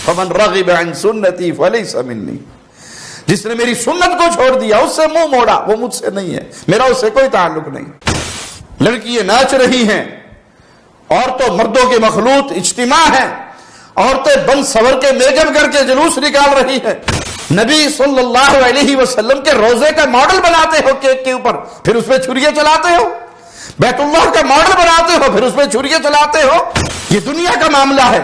فمن رغب عن سنتی فلیس منی، جس نے میری سنت کو چھوڑ دیا، اس سے منہ موڑا، وہ مجھ سے نہیں ہے، میرا اس سے کوئی تعلق نہیں۔ لڑکیاں ناچ رہی ہیں، عورتوں مردوں کے مخلوط اجتماع ہے، عورتیں بن سور کے میک اپ کر کے جلوس نکال رہی ہیں، نبی صلی اللہ علیہ وسلم کے روزے کا ماڈل بناتے ہو کیک کے اوپر، پھر اس پہ چھریاں چلاتے ہو، بیت اللہ کا ماڈل بناتے ہو، پھر اس پہ چھریاں چلاتے ہو۔ یہ دنیا کا معاملہ ہے،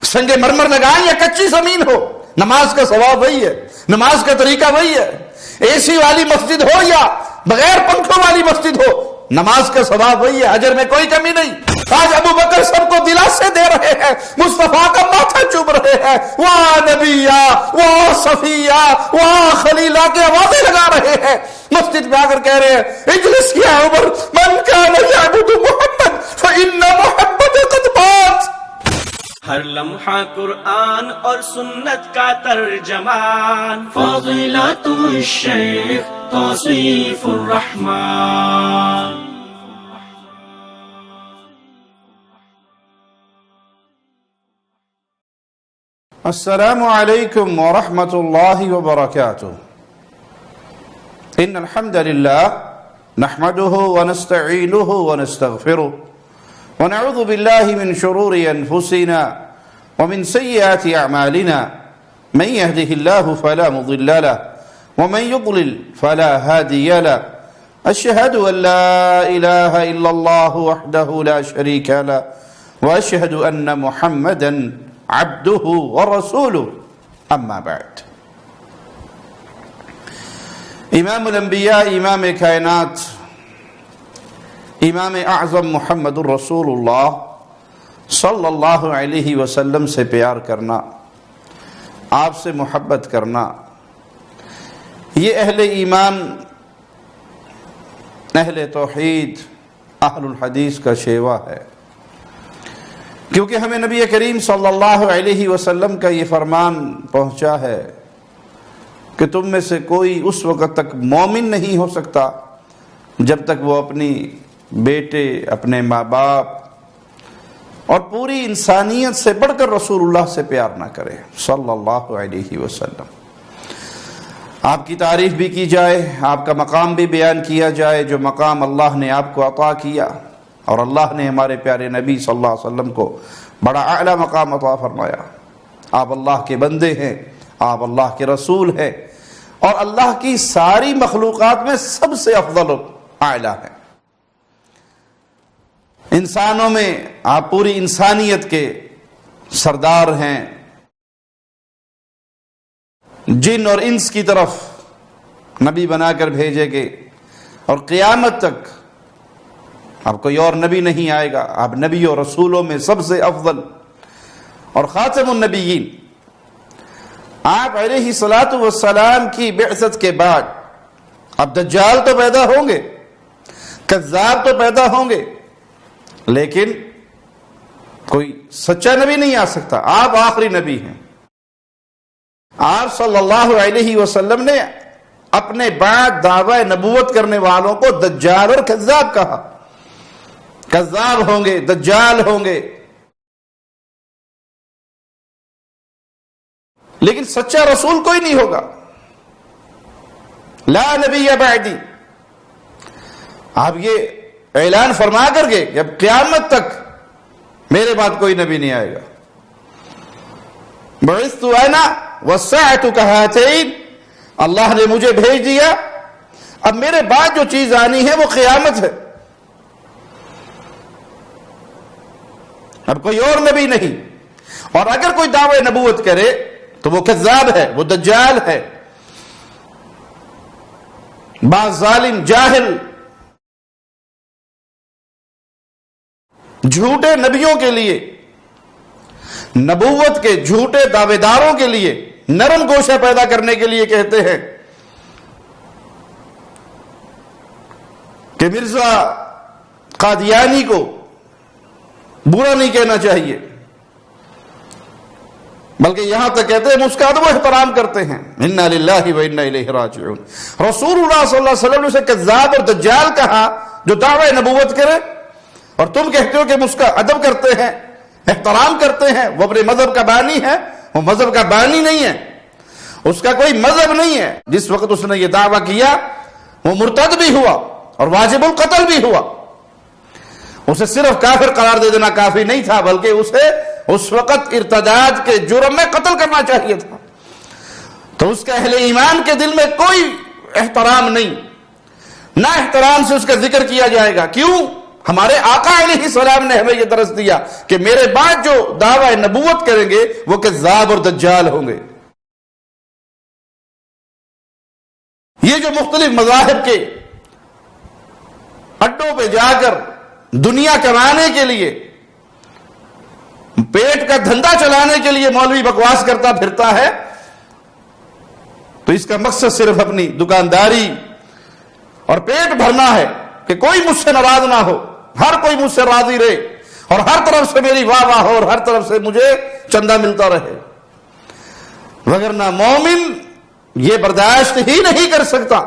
سنگ مرمر لگائیں یا کچی زمین ہو، نماز کا ثواب وہی ہے، نماز کا طریقہ وہی ہے، اے سی والی مسجد ہو یا بغیر پنکھوں والی مسجد ہو، نماز کا ثواب وہی ہے، اجر میں کوئی کمی نہیں۔ آج ابو بکر سب کو دلاسے دے رہے ہیں، مصطفیٰ کا ماتھا چوم رہے ہیں، واہ نبیہ، واہ صفیہ، واہ خلیلہ کے آوازیں لگا رہے ہیں، مسجد میں آ کر کہہ رہے ہیں اجلس یا عمر من کان یعبد محمد فإن محمد قد مات۔ ہر لمحہ قرآن اور سنت کا ترجمان، فضیلت الشیخ توصیف الرحمن۔ السلام علیکم ورحمۃ اللہ وبرکاتہ۔ ان الحمد للہ نحمده ونستعینه ونستغفره ونعوذ بالله من شرور انفسنا ومن سيئات اعمالنا، من يهده الله فلا مضل له ومن يضلل فلا هادي له، اشهد ان لا اله الا الله وحده لا شريك له واشهد ان محمدا عبده ورسوله، اما بعد۔ امام الانبیاء، امام کائنات، امام اعظم محمد الرسول اللہ صلی اللہ علیہ وسلم سے پیار کرنا، آپ سے محبت کرنا، یہ اہل ایمان، اہل توحید، اہل الحدیث کا شیوا ہے، کیونکہ ہمیں نبی کریم صلی اللہ علیہ وسلم کا یہ فرمان پہنچا ہے کہ تم میں سے کوئی اس وقت تک مومن نہیں ہو سکتا جب تک وہ اپنی بیٹے، اپنے ماں باپ اور پوری انسانیت سے بڑھ کر رسول اللہ سے پیار نہ کرے صلی اللہ علیہ وسلم۔ آپ کی تعریف بھی کی جائے، آپ کا مقام بھی بیان کیا جائے، جو مقام اللہ نے آپ کو عطا کیا، اور اللہ نے ہمارے پیارے نبی صلی اللہ علیہ وسلم کو بڑا اعلیٰ مقام عطا فرمایا۔ آپ اللہ کے بندے ہیں، آپ اللہ کے رسول ہیں، اور اللہ کی ساری مخلوقات میں سب سے افضل و اعلیٰ ہیں۔ انسانوں میں آپ پوری انسانیت کے سردار ہیں، جن اور انس کی طرف نبی بنا کر بھیجے گئے، اور قیامت تک اب کوئی اور نبی نہیں آئے گا، آپ نبی اور رسولوں میں سب سے افضل اور خاتم النبیین۔ آپ علیہ الصلوۃ والسلام کی بعثت کے بعد اب دجال تو پیدا ہوں گے، کذاب تو پیدا ہوں گے، لیکن کوئی سچا نبی نہیں آ سکتا۔ آپ آخری نبی ہیں۔ آپ صلی اللہ علیہ وسلم نے اپنے بعد دعوی نبوت کرنے والوں کو دجال اور کذاب کہا۔ کذاب ہوں گے، دجال ہوں گے، لیکن سچا رسول کوئی نہیں ہوگا۔ لا نبی بعدی، آپ یہ اعلان فرما کر گئے کہ اب قیامت تک میرے بعد کوئی نبی نہیں آئے گا۔ بعثت انا والساعة كهاتین، اللہ نے مجھے بھیج دیا، اب میرے بعد جو چیز آنی ہے وہ قیامت ہے، اب کوئی اور نبی نہیں۔ اور اگر کوئی دعوی نبوت کرے تو وہ کذاب ہے، وہ دجال ہے، بعض ظالم جاہل جھوٹے نبیوں کے لیے، نبوت کے جھوٹے دعوے داروں کے لیے نرم گوشہ پیدا کرنے کے لیے کہتے ہیں کہ مرزا قادیانی کو برا نہیں کہنا چاہیے، بلکہ یہاں تک کہتے ہیں اس کا ادب و احترام کرتے ہیں۔ انا للہ و انا الیہ راجعون۔ رسول اللہ صلی اللہ علیہ وسلم نے اسے کذاب اور دجال کہا جو دعوی نبوت کرے، اور تم کہتے ہو کہ اس کا ادب کرتے ہیں، احترام کرتے ہیں، وہ اپنے مذہب کا بانی ہے، وہ مذہب کا بانی نہیں ہے، اس کا کوئی مذہب نہیں ہے. جس وقت اس نے یہ دعویٰ کیا وہ مرتد بھی ہوا اور واجب القتل بھی ہوا. اسے صرف کافر قرار دے دینا کافی نہیں تھا، بلکہ اسے اس وقت ارتداد کے جرم میں قتل کرنا چاہیے تھا. تو اس کا اہل ایمان کے دل میں کوئی احترام نہیں، نہ احترام سے اس کا ذکر کیا جائے گا. کیوں؟ ہمارے آقا علیہ السلام نے ہمیں یہ درس دیا کہ میرے بعد جو دعوی نبوت کریں گے وہ کذاب اور دجال ہوں گے. یہ جو مختلف مذاہب کے اڈوں پہ جا کر دنیا کمانے کے لیے، پیٹ کا دھندا چلانے کے لیے مولوی بکواس کرتا پھرتا ہے، تو اس کا مقصد صرف اپنی دکانداری اور پیٹ بھرنا ہے کہ کوئی مجھ سے ناراض نہ ہو، ہر کوئی مجھ سے راضی رہے اور ہر طرف سے میری واہ واہ ہو اور ہر طرف سے مجھے چندہ ملتا رہے. وگرنہ مومن یہ برداشت ہی نہیں کر سکتا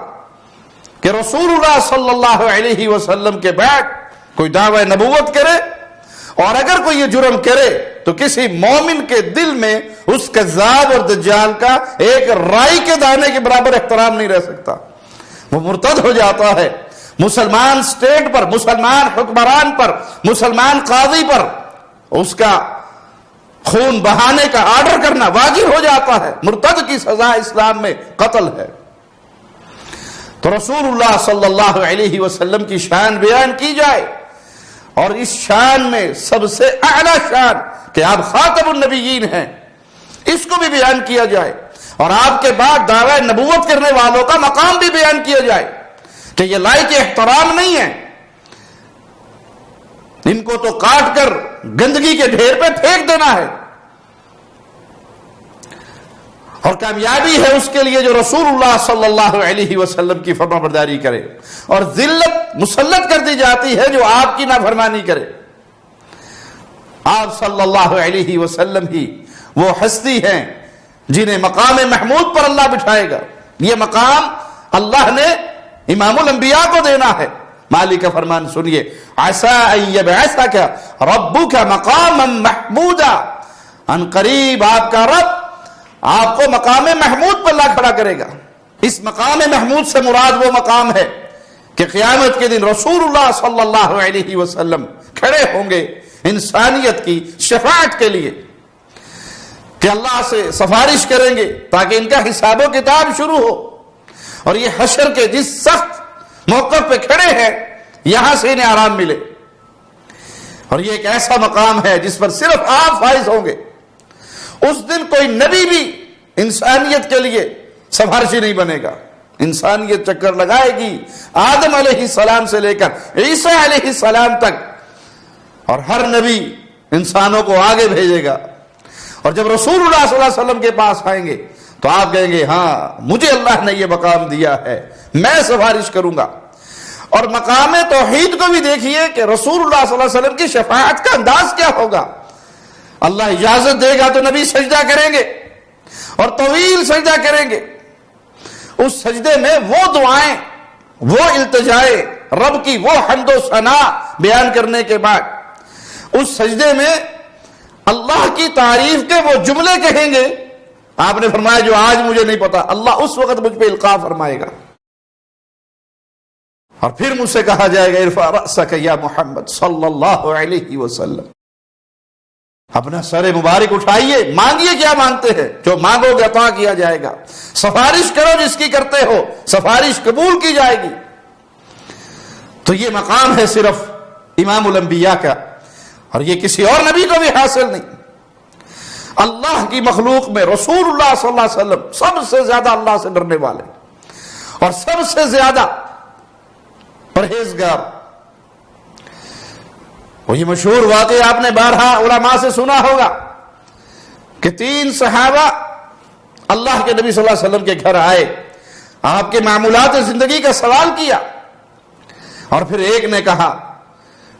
کہ رسول اللہ صلی اللہ علیہ وسلم کے بعد کوئی دعوی نبوت کرے، اور اگر کوئی یہ جرم کرے تو کسی مومن کے دل میں اس کذاب اور دجال کا ایک رائی کے دانے کے برابر احترام نہیں رہ سکتا. وہ مرتد ہو جاتا ہے. مسلمان سٹیٹ پر، مسلمان حکمران پر، مسلمان قاضی پر اس کا خون بہانے کا آرڈر کرنا واجب ہو جاتا ہے. مرتد کی سزا اسلام میں قتل ہے. تو رسول اللہ صلی اللہ علیہ وسلم کی شان بیان کی جائے، اور اس شان میں سب سے اعلیٰ شان کہ آپ خاتم النبیین ہیں، اس کو بھی بیان کیا جائے، اور آپ کے بعد دعوی نبوت کرنے والوں کا مقام بھی بیان کیا جائے کہ یہ لائق احترام نہیں ہے، ان کو تو کاٹ کر گندگی کے ڈھیر پہ پھینک دینا ہے. اور کامیابی ہے اس کے لیے جو رسول اللہ صلی اللہ علیہ وسلم کی فرما برداری کرے، اور ذلت مسلط کر دی جاتی ہے جو آپ کی نافرمانی کرے. آپ صلی اللہ علیہ وسلم ہی وہ ہستی ہیں جنہیں مقام محمود پر اللہ بٹھائے گا. یہ مقام اللہ نے امام الانبیاء کو دینا ہے. مالک کا فرمان سنیے، عسیٰ ان یبعثک ربک مقاما محمودا، ان قریب آپ کا رب آپ کو مقام محمود پر اللہ کھڑا کرے گا. اس مقام محمود سے مراد وہ مقام ہے کہ قیامت کے دن رسول اللہ صلی اللہ علیہ وسلم کھڑے ہوں گے انسانیت کی شفاعت کے لیے، کہ اللہ سے سفارش کریں گے تاکہ ان کا حساب و کتاب شروع ہو. اور یہ حشر کے جس سخت موقف پہ کھڑے ہیں یہاں سے انہیں آرام ملے. اور یہ ایک ایسا مقام ہے جس پر صرف آپ فائز ہوں گے. اس دن کوئی نبی بھی انسانیت کے لیے سفارشی نہیں بنے گا. انسانیت چکر لگائے گی آدم علیہ السلام سے لے کر عیسیٰ علیہ السلام تک، اور ہر نبی انسانوں کو آگے بھیجے گا. اور جب رسول اللہ صلی اللہ علیہ وسلم کے پاس آئیں گے تو آپ کہیں گے ہاں مجھے اللہ نے یہ مقام دیا ہے، میں سفارش کروں گا. اور مقام توحید کو بھی دیکھیے کہ رسول اللہ صلی اللہ علیہ وسلم کی شفاعت کا انداز کیا ہوگا. اللہ اجازت دے گا تو نبی سجدہ کریں گے اور طویل سجدہ کریں گے. اس سجدے میں وہ دعائیں، وہ التجائے رب کی، وہ حمد و ثنا بیان کرنے کے بعد اس سجدے میں اللہ کی تعریف کے وہ جملے کہیں گے. آپ نے فرمایا جو آج مجھے نہیں پتا، اللہ اس وقت مجھ پہ القاء فرمائے گا. اور پھر مجھ سے کہا جائے گا ارفع رأسک یا محمد صلی اللہ علیہ وسلم، اپنا سر مبارک اٹھائیے، مانگیے کیا مانگتے ہیں، جو مانگو گے عطا کیا جائے گا. سفارش کرو جس کی کرتے ہو، سفارش قبول کی جائے گی. تو یہ مقام ہے صرف امام الانبیاء کا، اور یہ کسی اور نبی کو بھی حاصل نہیں. اللہ کی مخلوق میں رسول اللہ صلی اللہ علیہ وسلم سب سے زیادہ اللہ سے ڈرنے والے اور سب سے زیادہ پرہیزگار. وہ یہ مشہور واقعہ آپ نے بارہا علماء سے سنا ہوگا کہ 3 صحابہ اللہ کے نبی صلی اللہ علیہ وسلم کے گھر آئے، آپ کے معمولات زندگی کا سوال کیا، اور پھر ایک نے کہا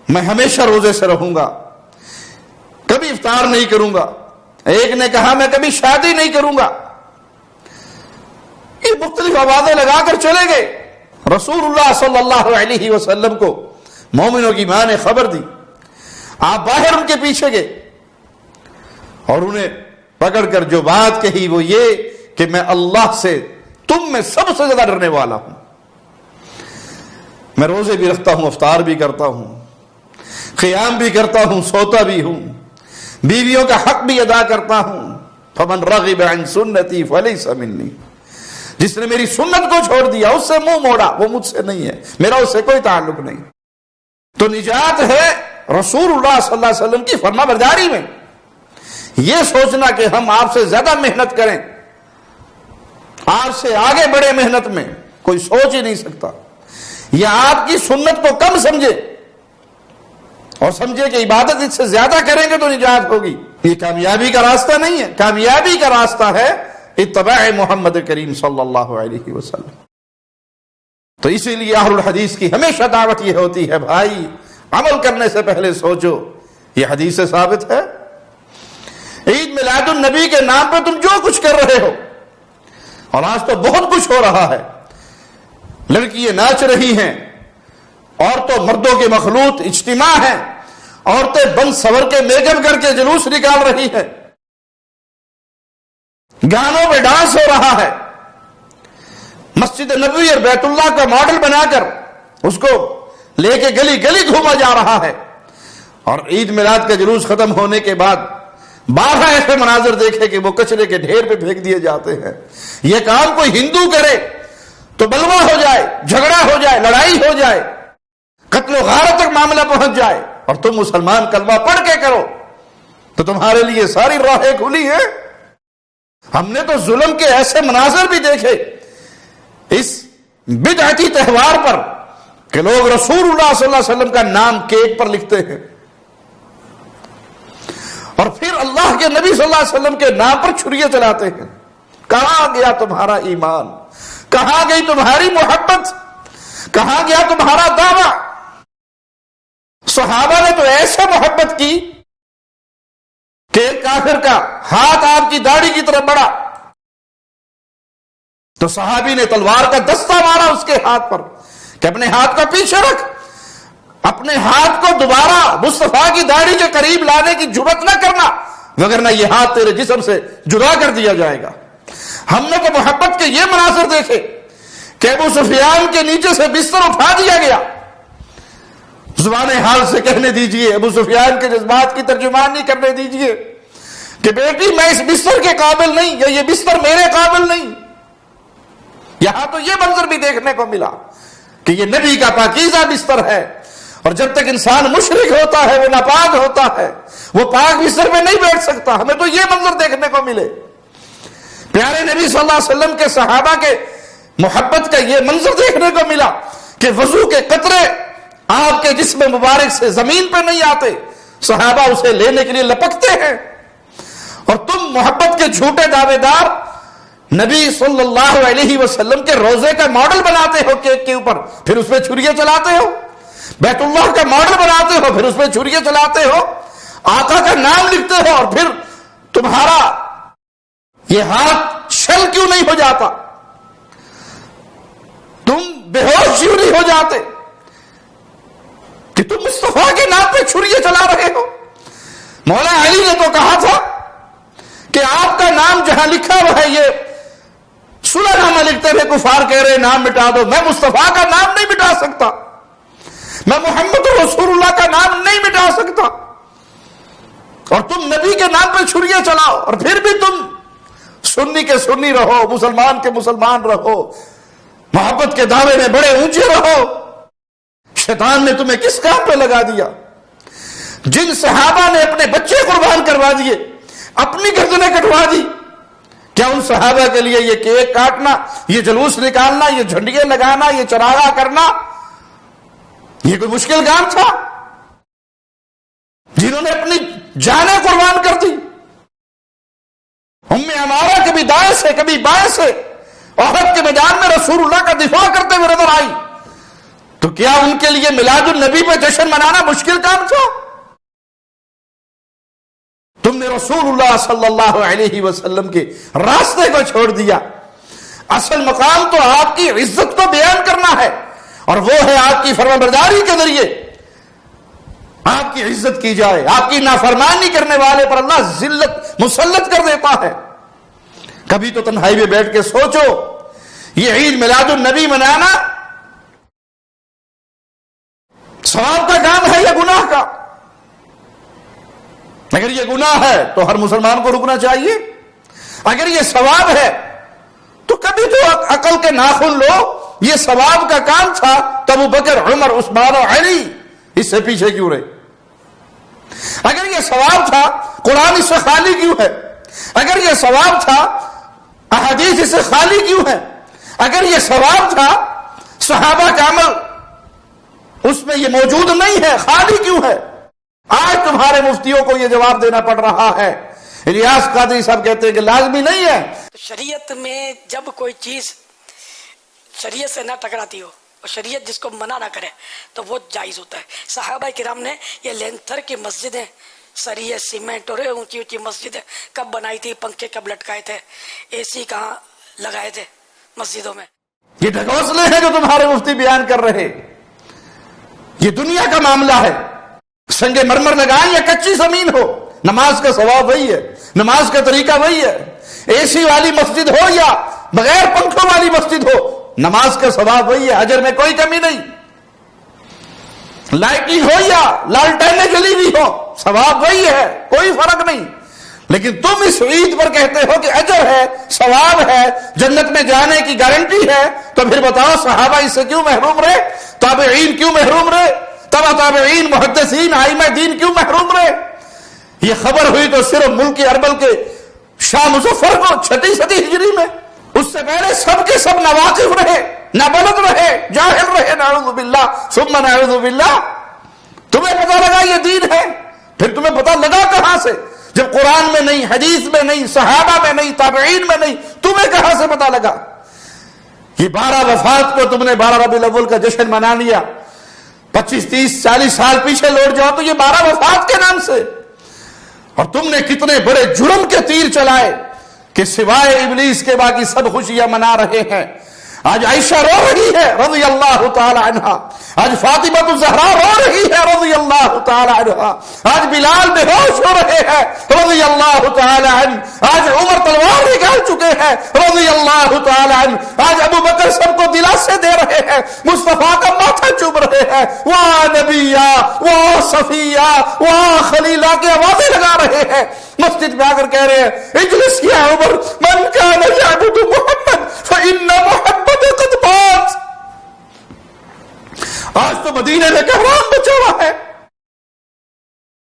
میں ہمیشہ روزے سے رہوں گا، کبھی افطار نہیں کروں گا. ایک نے کہا میں کبھی شادی نہیں کروں گا. یہ مختلف آوازیں لگا کر چلے گئے. رسول اللہ صلی اللہ علیہ وسلم کو مومنوں کی ماں نے خبر دی. آپ باہر ان کے پیچھے گئے اور انہیں پکڑ کر جو بات کہی وہ یہ کہ میں اللہ سے تم میں سب سے زیادہ ڈرنے والا ہوں. میں روزے بھی رکھتا ہوں، افطار بھی کرتا ہوں، قیام بھی کرتا ہوں، سوتا بھی ہوں، بیویوں کا حق بھی ادا کرتا ہوں. فمن رغب عن سنتی فلیس منی، جس نے میری سنت کو چھوڑ دیا، اس سے منہ موڑا، وہ مجھ سے نہیں ہے، میرا اس سے کوئی تعلق نہیں. تو نجات ہے رسول اللہ صلی اللہ علیہ وسلم کی فرما برداری میں. یہ سوچنا کہ ہم آپ سے زیادہ محنت کریں، آپ سے آگے بڑھے محنت میں، کوئی سوچ ہی نہیں سکتا. یا آپ کی سنت کو کم سمجھے اور سمجھے کہ عبادت اس سے زیادہ کریں گے تو نجات ہوگی، یہ کامیابی کا راستہ نہیں ہے. کامیابی کا راستہ ہے اتباع محمد کریم صلی اللہ علیہ وسلم. تو اسی لیے اہل الحدیث کی ہمیشہ دعوت یہ ہوتی ہے، بھائی عمل کرنے سے پہلے سوچو. یہ حدیث سے ثابت ہے. عید میلاد النبی کے نام پہ تم جو کچھ کر رہے ہو، اور آج تو بہت کچھ ہو رہا ہے، لڑکیاں ناچ رہی ہیں، عورتوں مردوں کے مخلوط اجتماع ہیں، عورتیں بن سور کے میک اپ کر کے جلوس نکال رہی ہیں، گانوں پہ ڈانس ہو رہا ہے، مسجد نبوی اور بیت اللہ کا ماڈل بنا کر اس کو لے کے گلی گلی گھوما جا رہا ہے. اور عید میلاد کا جلوس ختم ہونے کے بعد 12 ایسے مناظر دیکھے کہ وہ کچرے کے ڈھیر پہ پھینک دیے جاتے ہیں. یہ کام کوئی ہندو کرے تو بلوا ہو جائے، جھگڑا ہو جائے، لڑائی ہو جائے، قتل و غارت تک معاملہ پہنچ جائے، اور تم مسلمان کلمہ پڑھ کے کرو تو تمہارے لیے ساری راہیں کھلی ہیں. ہم نے تو ظلم کے ایسے مناظر بھی دیکھے اس بدعتی تہوار پر کہ لوگ رسول اللہ صلی اللہ علیہ وسلم کا نام کیک پر لکھتے ہیں، اور پھر اللہ کے نبی صلی اللہ علیہ وسلم کے نام پر چھریاں چلاتے ہیں. کہاں گیا تمہارا ایمان؟ کہاں گئی تمہاری محبت؟ کہاں گیا تمہارا دعویٰ؟ صحابہ نے تو ایسے محبت کی کہ ایک کافر کا ہاتھ آپ کی داڑھی کی طرف بڑھا تو صحابی نے تلوار کا دستہ مارا اس کے ہاتھ پر کہ اپنے ہاتھ کو پیچھے رکھ، اپنے ہاتھ کو دوبارہ مصطفیٰ کی داڑھی کے قریب لانے کی جرات نہ کرنا، وگرنہ یہ ہاتھ تیرے جسم سے جدا کر دیا جائے گا. ہم نے تو محبت کے یہ مناظر دیکھے کہ ابو سفیان کے نیچے سے بستر اٹھا دیا گیا. زبان حال سے کہنے دیجئے، ابو سفیان کے جذبات کی ترجمانی کرنے دیجئے کہ بیٹی میں اس بستر کے قابل نہیں، یا یہ بستر میرے قابل نہیں. یہاں تو یہ منظر بھی دیکھنے کو ملا کہ یہ نبی کا پاکیزہ بستر ہے، اور جب تک انسان مشرک ہوتا ہے، وہ ناپاک ہوتا ہے، وہ پاک بستر میں نہیں بیٹھ سکتا. ہمیں تو یہ منظر دیکھنے کو ملے. پیارے نبی صلی اللہ علیہ وسلم کے صحابہ کے محبت کا یہ منظر دیکھنے کو ملا کہ وضو کے قطرے آپ کے جسم مبارک سے زمین پہ نہیں آتے، صحابہ اسے لینے کے لیے لپکتے ہیں، اور تم محبت کے جھوٹے دعوے دار نبی صلی اللہ علیہ وسلم کے روزے کا ماڈل بناتے ہو کیک کے اوپر، پھر اس پہ چھریاں چلاتے ہو. بیت اللہ کا ماڈل بناتے ہو، پھر اس پہ چھریاں چلاتے ہو. آقا کا نام لکھتے ہو، اور پھر تمہارا یہ ہاتھ شل کیوں نہیں ہو جاتا؟ تم بے ہوش کیوں نہیں ہو جاتے کہ تم مصطفیٰ کے نام پہ چھریاں چلا رہے ہو؟ مولا علی نے تو کہا تھا کہ آپ کا نام جہاں لکھا ہوا ہے، یہ صلح نامہ لکھتے ہوئے کفار کہہ رہے نام مٹا دو. میں مصطفیٰ کا نام نہیں مٹا سکتا، میں محمد رسول اللہ کا نام نہیں مٹا سکتا، اور تم نبی کے نام پہ چھریاں چلاؤ، اور پھر بھی تم سنی کے سنی رہو، مسلمان کے مسلمان رہو، محبت کے دعوے میں بڑے اونچے رہو. شیطان نے تمہیں کس کام پہ لگا دیا؟ جن صحابہ نے اپنے بچے قربان کروا دیے، اپنی گردنیں کٹوا دی، کیا ان صحابہ کے لیے یہ کیک کاٹنا، یہ جلوس نکالنا، یہ جھنڈیاں لگانا، یہ چراغاں کرنا یہ کوئی مشکل کام تھا؟ جنہوں نے اپنی جانیں قربان کر دی. ام عمارہ کبھی دائیں سے کبھی بائیں سے احد کے میدان میں رسول اللہ کا دفاع کرتے ہوئے نظر آئی، تو کیا ان کے لیے میلاد النبی پہ جشن منانا مشکل کام تھا؟ تم نے رسول اللہ صلی اللہ علیہ وسلم کے راستے کو چھوڑ دیا. اصل مقام تو آپ کی عزت کو بیان کرنا ہے، اور وہ ہے آپ کی فرمانبرداری کے ذریعے آپ کی عزت کی جائے، آپ کی نافرمانی کرنے والے پر اللہ ذلت مسلط کر دیتا ہے۔ کبھی تو تنہائی میں بیٹھ کے سوچو، یہ عید میلاد النبی منانا ثواب کا کام ہے یا گناہ کا؟ اگر یہ گناہ ہے تو ہر مسلمان کو رکنا چاہیے، اگر یہ ثواب ہے تو کبھی تو عقل کے ناخن لو، یہ ثواب کا کام تھا تو ابو بکر، عمر، عثمان و علی اس سے پیچھے کیوں رہے؟ اگر یہ ثواب تھا قرآن اس سے خالی کیوں ہے؟ اگر یہ ثواب تھا احادیث اس سے خالی کیوں ہے؟ اگر یہ ثواب تھا صحابہ کا عمل اس میں یہ موجود نہیں ہے، خالی کیوں ہے؟ آج تمہارے مفتیوں کو یہ جواب دینا پڑ رہا ہے۔ الیاس قادری صاحب کہتے ہیں کہ لازمی نہیں ہے۔ شریعت میں جب کوئی چیز شریعت سے نہ ٹکراتی ہو اور شریعت جس کو منع نہ کرے تو وہ جائز ہوتا ہے۔ صحابہ کرام نے یہ لینتھر کی مسجدیں، سریے، سیمنٹ اور اونچی اونچی مسجدیں کب بنائی تھی؟ پنکھے کب لٹکائے تھے؟ اے سی کہاں لگائے تھے مسجدوں میں؟ یہ ڈھکوسلے ہیں جو تمہارے مفتی بیان کر رہے، یہ دنیا کا معاملہ ہے۔ سنگ مرمر لگائیں یا کچی زمین ہو، نماز کا ثواب وہی ہے، نماز کا طریقہ وہی ہے۔ اے سی والی مسجد ہو یا بغیر پنکھوں والی مسجد ہو، نماز کا ثواب وہی ہے، اجر میں کوئی کمی نہیں۔ لائٹنگ ہو یا لالٹینیں جلی ہوئی ہو، ثواب وہی ہے، کوئی فرق نہیں۔ لیکن تم اس عید پر کہتے ہو کہ اجر ہے، ثواب ہے، جنت میں جانے کی گارنٹی ہے، تو پھر بتاؤ صحابہ اس سے کیوں محروم رہے؟ تابعین کیوں محروم رہے؟ تبع تابعین، محدثین، ائمہ دین کیوں محروم رہے؟ یہ خبر ہوئی تو صرف ملک اربل کے شاہ مظفر کو 6 صدی ہجری میں، اس سے پہلے سب کے سب ناواقف رہے، نابلد رہے، جاہل رہے، نعوذ باللہ ثم نعوذ باللہ۔ تمہیں پتہ لگا یہ دین ہے، پھر تمہیں پتہ لگا کہاں سے؟ جب قرآن میں نہیں، حدیث میں نہیں، صحابہ میں نہیں، تابعین میں نہیں، تمہیں کہاں سے پتہ لگا؟ یہ 12 وفات کو تم نے 12 ربیع الاول کا جشن منا لیا، 25 30 40 سال پیچھے لوٹ جاؤ تو یہ 12 وفات کے نام سے، اور تم نے کتنے بڑے جرم کے تیر چلائے کہ سوائے ابلیس کے باقی سب خوشیاں منا رہے ہیں۔ آج عائشہ رو رہی ہے رضی اللہ تعالی عنہا، آج فاطمہ الزہرا رو رہی ہے رضی اللہ تعالی عنہا، آج بلال بے ہوش ہو رہے ہیں رضی اللہ تعالی عنہ، آج عمر تلوار نکال چکے ہیں رضی اللہ تعالی عنہ، آج ابو بکر سب کو دلاسے دے رہے ہیں، مصطفیٰ کا ماتھا چوم رہے ہیں، واہ نبیہ، واہ صفیہ، واہ خلیلہ کی آوازیں لگا رہے ہیں، مسجد میں آ کر کہہ رہے ہیں اجلس یا عمر من کان یعبد محمد فإن محمد قد مات۔ آج تو مدینے میں کہرام مچا ہوا ہے۔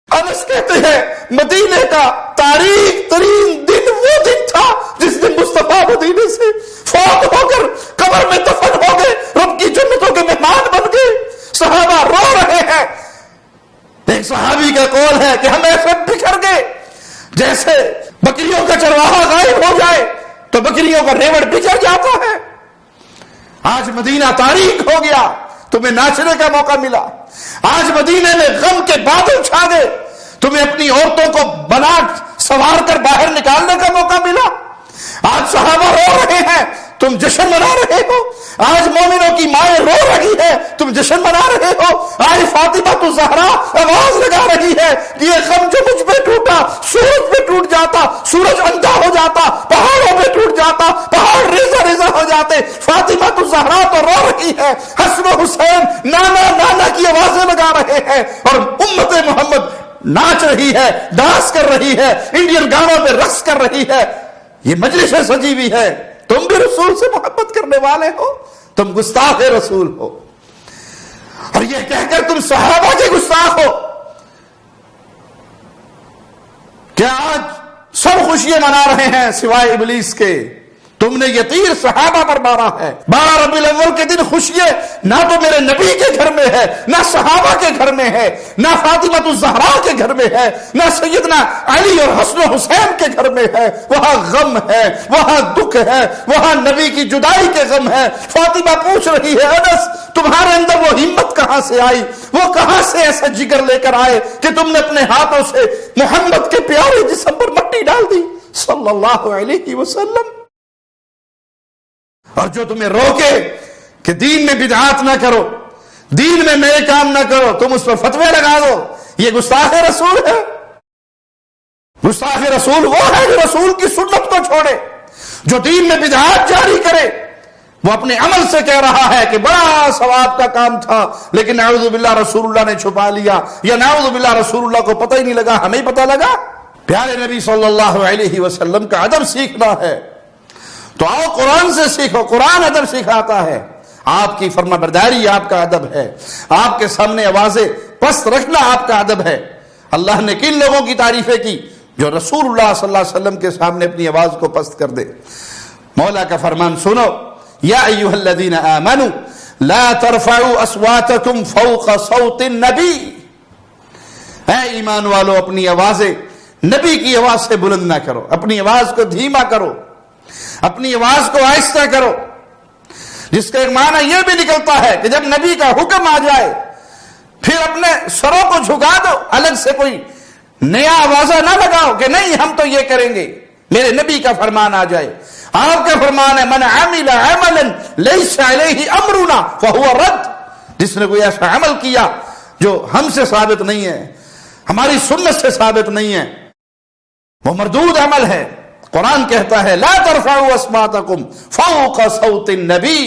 انس کہتے ہیں مدینے کا تاریخ ترین دن وہ دن تھا جس دن مصطفیٰ مدینے سے فوت ہو کر قبر میں دفن ہو گئے، رب کی جنتوں کے مہمان بن گئے۔ صحابہ رو رہے ہیں۔ ایک صحابی کا قول ہے کہ ہم ایسے بکھر گئے جیسے بکریوں کا چرواہا غائب ہو جائے تو بکریوں کا ریوڑ بچھڑ جاتا ہے۔ آج مدینہ تاریخ ہو گیا، تمہیں ناچنے کا موقع ملا۔ آج مدینے میں غم کے بادل چھا گئے، تمہیں اپنی عورتوں کو بنا سوار کر باہر نکالنے کا موقع ملا۔ آج صحابہ رو رہے ہیں، تم جشن منا رہے ہو۔ آج مومنوں کی مائیں رو رہی ہے، تم جشن منا رہے ہو۔ آج فاطمہ الزہرا آواز لگا رہی ہے کہ یہ غم جو مجھ پہ ٹوٹا سورج پہ ٹوٹ جاتا، سورج اندھا ہو جاتا، پہاڑوں پہ ٹوٹ جاتا، پہاڑ ریزہ ریزہ ہو جاتے۔ فاطمہ الزہرا تو رو رہی ہے، حسن و حسین نانا نانا کی آوازیں لگا رہے ہیں، اور امت محمد ناچ رہی ہے، ڈانس کر رہی ہے، انڈین گانوں پہ رقص کر رہی ہے۔ یہ مجلس سجی ہوئی ہے، تم بھی رسول سے محبت کرنے والے ہو، تم گستاخ رسول ہو، اور یہ کہہ کر تم صحابہ کے گستاخ ہو۔ کیا آج سب خوشیاں منا رہے ہیں سوائے ابلیس کے؟ تم نے یہ تیر صحابہ پر مارا ہے۔ 12 ربیع الاول کے دن خوشیاں نہ تو میرے نبی کے گھر میں ہے، نہ صحابہ کے گھر میں ہے، نہ فاطمہ الزہرا کے گھر میں ہے، نہ سیدنا علی اور حسن و حسین کے گھر میں ہے۔ وہاں غم ہے، وہاں دکھ ہے، وہاں نبی کی جدائی کے غم ہے۔ فاطمہ پوچھ رہی ہے انس تمہارے اندر وہ ہمت کہاں سے آئی، وہ کہاں سے ایسا جگر لے کر آئے کہ تم نے اپنے ہاتھوں سے محمد کے پیارے جسم پر مٹی ڈال دی صلی اللہ علیہ وسلم۔ اور جو تمہیں روکے کہ دین میں بدعات نہ کرو، دین میں نئے کام نہ کرو، تم اس پر فتوے لگا دو، یہ گستاخ رسول ہے. گستاخ رسول وہ ہے جو رسول کی سنت کو چھوڑے، جو دین میں بدعات جاری کرے. وہ اپنے عمل سے کہہ رہا ہے کہ بڑا ثواب کا کام تھا لیکن نعوذ باللہ رسول اللہ نے چھپا لیا، یا نعوذ باللہ رسول اللہ کو پتہ ہی نہیں لگا، ہمیں پتہ لگا. پیارے نبی صلی اللہ علیہ وسلم کا ادب سیکھنا ہے تو آؤ قرآن سے سیکھو. قرآن ادب سکھاتا ہے. آپ کی فرما برداری آپ کا ادب ہے. آپ کے سامنے آوازیں پست رکھنا آپ کا ادب ہے. اللہ نے کن لوگوں کی تعریفیں کی؟ جو رسول اللہ صلی اللہ علیہ وسلم کے سامنے اپنی آواز کو پست کر دے. مولا کا فرمان سنو، یا ایھا الذین آمنوا لا ترفعوا اصواتکم فوق صوت النبی. اے ایمان والو، اپنی آوازیں نبی کی آواز سے بلند نہ کرو، اپنی آواز کو دھیما کرو، اپنی آواز کو آہستہ کرو. جس کا ایک معنی یہ بھی نکلتا ہے کہ جب نبی کا حکم آ جائے پھر اپنے سروں کو جھکا دو، الگ سے کوئی نیا آوازہ نہ لگاؤ کہ نہیں ہم تو یہ کریں گے. میرے نبی کا فرمان آ جائے. آپ کا فرمان ہے من عمل عملا لیس علیہ امرنا فہو رد. جس نے کوئی ایسا عمل کیا جو ہم سے ثابت نہیں ہے، ہماری سنت سے ثابت نہیں ہے، وہ مردود عمل ہے. قرآن کہتا ہے لا ترفعوا اصواتکم فوق صوت النبی.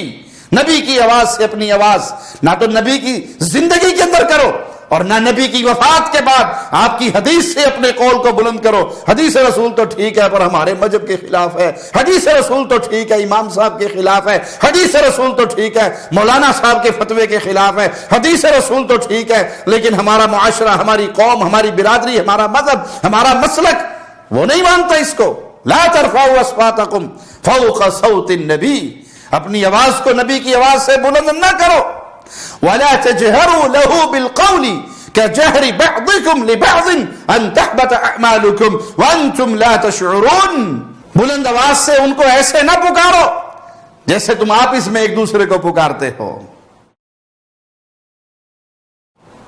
نبی کی آواز سے اپنی آواز نہ تو نبی کی زندگی کے اندر کرو اور نہ نبی کی وفات کے بعد آپ کی حدیث سے اپنے قول کو بلند کرو. حدیث رسول تو ٹھیک ہے پر ہمارے مذہب کے خلاف ہے. حدیث رسول تو ٹھیک ہے امام صاحب کے خلاف ہے. حدیث رسول تو ٹھیک ہے مولانا صاحب کے فتوے کے خلاف ہے. حدیث رسول تو ٹھیک ہے لیکن ہمارا معاشرہ، ہماری قوم، ہماری برادری، ہمارا مذہب، ہمارا مسلک وہ نہیں مانتا اس کو. لا ترفعوا اصواتکم فوق صوت النبی. اپنی آواز کو نبی کی آواز سے بلند نہ کرو. وَلَا تَجْهَرُوا لَهُ بِالْقَوْلِ كَجَهْرِ بَعْضِكُمْ لِبَعْضٍ أَن تَحْبَطَ أَعْمَالُكُمْ وَأَنْتُمْ لَا تَشْعُرُونَ. بلند آواز سے ان کو ایسے نہ پکارو جیسے تم آپس میں ایک دوسرے کو پکارتے ہو.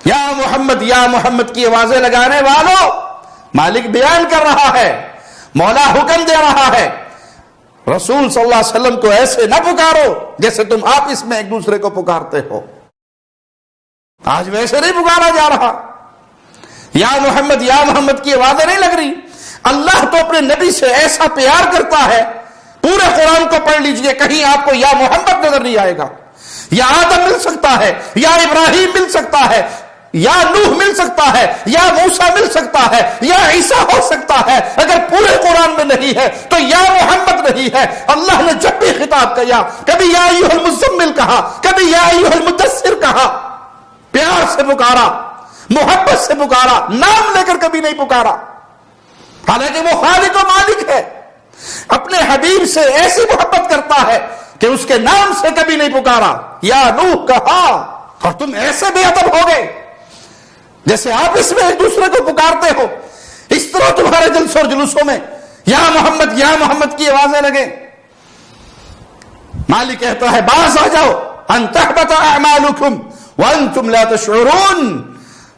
یا محمد یا محمد کی آوازیں لگانے والوں، مالک بیان کر رہا ہے، مولا حکم دے رہا ہے، رسول صلی اللہ علیہ وسلم کو ایسے نہ پکارو جیسے تم آپس میں ایک دوسرے کو پکارتے ہو. آج ویسے نہیں پکارا جا رہا. یا محمد کی آوازیں نہیں لگ رہی. اللہ تو اپنے نبی سے ایسا پیار کرتا ہے، پورے قرآن کو پڑھ لیجئے کہیں آپ کو یا محمد نظر نہیں آئے گا. یا آدم مل سکتا ہے، یا ابراہیم مل سکتا ہے، یا نوح مل سکتا ہے، یا موسیٰ مل سکتا ہے، یا عیسیٰ ہو سکتا ہے. اگر پورے قرآن میں نہیں ہے تو یا محمد نہیں ہے. اللہ نے جب بھی خطاب کیا کبھی یا ایھا المزمل کہا، کبھی یا ایھا المدثر کہا. پیار سے پکارا، محبت سے پکارا، نام لے کر کبھی نہیں پکارا. حالانکہ وہ خالق و مالک ہے، اپنے حبیب سے ایسی محبت کرتا ہے کہ اس کے نام سے کبھی نہیں پکارا. یا نوح کہا اور تم ایسے بے ادب ہو گئے جیسے آپ اس میں ایک دوسرے کو پکارتے ہو. اس طرح تمہارے جلسوں اور جلوسوں میں یا محمد کی آوازیں لگیں. مالک کہتا ہے باز آ جاؤ ان تحبط اعمالکم وانتم لا تشعرون.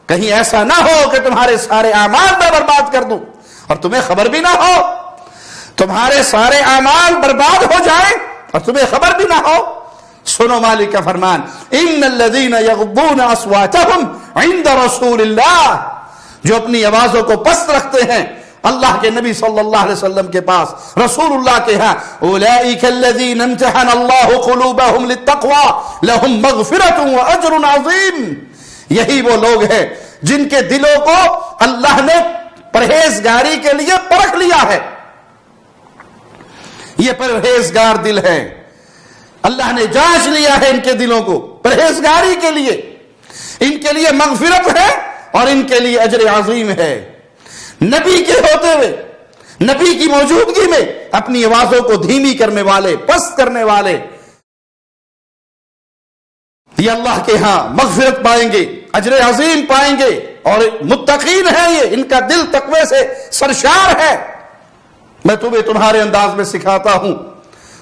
کہیں ایسا نہ ہو کہ تمہارے سارے اعمال میں برباد کر دوں اور تمہیں خبر بھی نہ ہو. تمہارے سارے اعمال برباد ہو جائیں اور تمہیں خبر بھی نہ ہو. سنو مالک کا فرمان ان الذین یغضون اصواتهم عند رسول اللہ. جو اپنی آوازوں کو پست رکھتے ہیں اللہ کے نبی صلی اللہ علیہ وسلم کے پاس، رسول اللہ کے ہاں، اولئک الذین امتحن اللہ قلوبهم للتقوى لهم مغفرۃ واجر عظیم. یہی وہ لوگ ہیں جن کے دلوں کو اللہ نے پرہیزگاری کے لیے پرکھ لیا ہے. یہ پرہیزگار دل ہے، اللہ نے جانچ لیا ہے ان کے دلوں کو پرہیزگاری کے لیے. ان کے لیے مغفرت ہے اور ان کے لیے اجر عظیم ہے. نبی کے ہوتے ہوئے، نبی کی موجودگی میں اپنی آوازوں کو دھیمی کرنے والے، پست کرنے والے، یہ اللہ کے ہاں مغفرت پائیں گے، اجر عظیم پائیں گے. اور متقین ہیں یہ، ان کا دل تقوی سے سرشار ہے. میں تمہیں تمہارے انداز میں سکھاتا ہوں.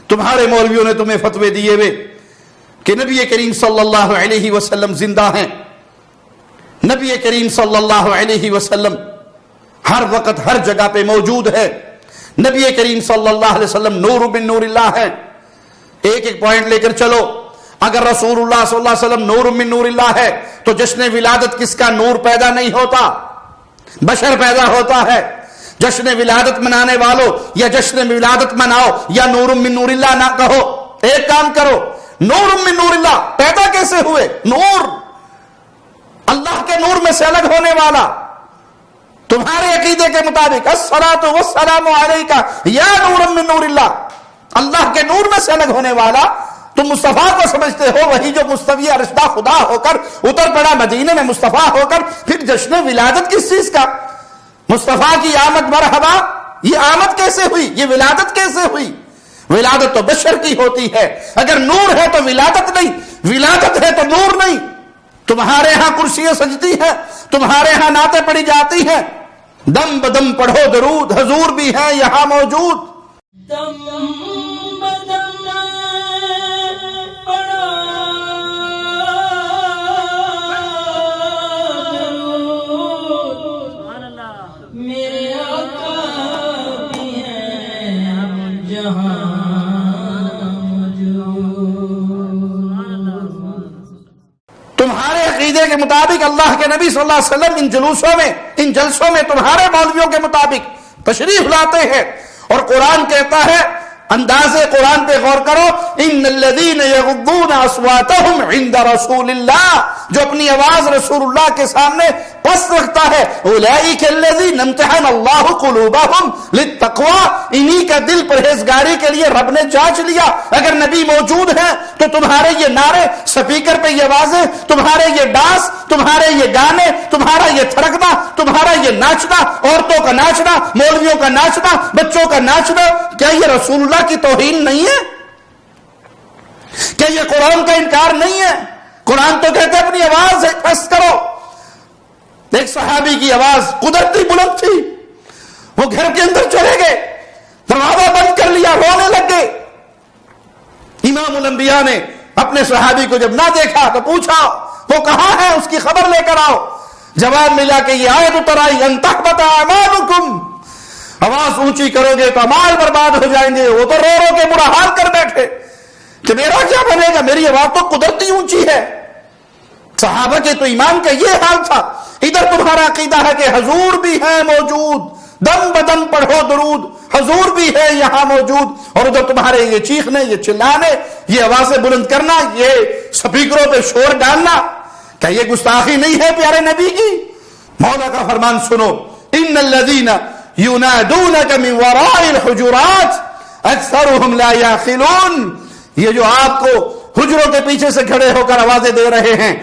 تمہارے مولویوں نے تمہیں فتوے دیے ہوئے کہ نبی کریم صلی اللہ علیہ وسلم زندہ ہیں. نبی کریم صلی اللہ علیہ وسلم ہر وقت ہر جگہ پہ موجود ہے. نبی کریم صلی اللہ علیہ وسلم نور من نور اللہ ہے. ایک ایک پوائنٹ لے کر چلو. اگر رسول اللہ صلی اللہ علیہ وسلم نور من نور اللہ ہے تو جشن ولادت کس کا نور پیدا نہیں ہوتا، بشر پیدا ہوتا ہے۔ جشن ولادت منانے والوں یا جشن ولادت مناؤ یا نور من نور اللہ نہ کہو، ایک کام کرو، نور من نور اللہ پیدا کیسے ہوئے؟ نور اللہ کے نور میں سے الگ ہونے والا، تمہارے عقیدے کے مطابق الصلاۃ والسلام علیک یا نور من نور اللہ، اللہ کے نور میں سے الگ ہونے والا تم مصطفیٰ کو سمجھتے ہو، وہی جو مستوی عرشدہ خدا ہو کر اتر پڑا مدینے میں مصطفیٰ ہو کر، پھر جشن ولادت کس چیز کا؟ مصطفیٰ کی آمد مرحبا، یہ آمد کیسے ہوئی؟ یہ ولادت کیسے ہوئی؟ ولادت تو بشر کی ہوتی ہے، اگر نور ہے تو ولادت نہیں، ولادت ہے تو نور نہیں۔ تمہارے ہاں کرسیاں سجتی ہیں، تمہارے ہاں نعتیں پڑھی جاتی ہیں، دم بدم پڑھو درود، حضور بھی ہیں یہاں موجود۔ دم بدم پڑھو درود، میرے آقا بھی ہیں ہم جہاں تمہارے عقیدے کے مطابق اللہ کے نبی صلی اللہ علیہ وسلم ان جلوسوں میں، ان جلسوں میں تمہارے مولویوں کے مطابق تشریف لاتے ہیں، اور قرآن کہتا ہے، انداز قرآن پہ غور کرو، ان الذین یغضون اصواتهم عند رسول اللہ، جو اپنی آواز رسول اللہ کے سامنے پست رکھتا ہے، اولئک الذین امتحن اللہ قلوبهم للتقوی، انہی کا دل پرہیزگاری کے لیے رب نے جانچ لیا۔ اگر نبی موجود ہیں تو تمہارے یہ نعرے، سپیکر پہ یہ آوازیں، تمہارے یہ ڈانس، تمہارے یہ گانے، تمہارا یہ تھرکنا، تمہارا یہ ناچنا، عورتوں کا ناچنا، مولویوں کا ناچنا، بچوں کا ناچنا، کیا یہ رسول اللہ کی توہین نہیں ہے؟ کیا یہ قرآن کا انکار نہیں ہے؟ قرآن تو کہتے اپنی آواز پست کرو۔ ایک صحابی کی آواز قدرتی بلند تھی، وہ گھر کے اندر چلے گئے، دروازہ بند کر لیا، رونے لگ گئے۔ امام الانبیاء نے اپنے صحابی کو جب نہ دیکھا تو پوچھا وہ کہاں ہے، اس کی خبر لے کر آؤ۔ جواب ملا کہ یہ آیت اتر آئی، ان تحبط اعمالکم، آواز اونچی کرو گے تو اعمال برباد ہو جائیں گے۔ وہ تو رو رو کے برا حال کر بیٹھے کہ میرا کیا بنے گا، میری آواز تو قدرتی اونچی ہے۔ صحابہ کے تو ایمان کا یہ حال تھا۔ ادھر تمہارا عقیدہ ہے کہ حضور بھی ہے موجود، دم بدم پڑھو درود، حضور بھی ہے یہاں موجود، اور ادھر تمہارے یہ چیخنے، یہ چلانے، یہ آوازیں بلند کرنا، یہ سپیکروں پہ شور ڈالنا، کیا یہ گستاخی نہیں ہے پیارے نبی کی؟ مولا کا فرمان سنو، ان الذین ینادونک من وراء الحجرات اکثرهم لا یعقلون، یہ جو آپ کو حجروں کے پیچھے سے کھڑے ہو کر آوازیں دے رہے ہیں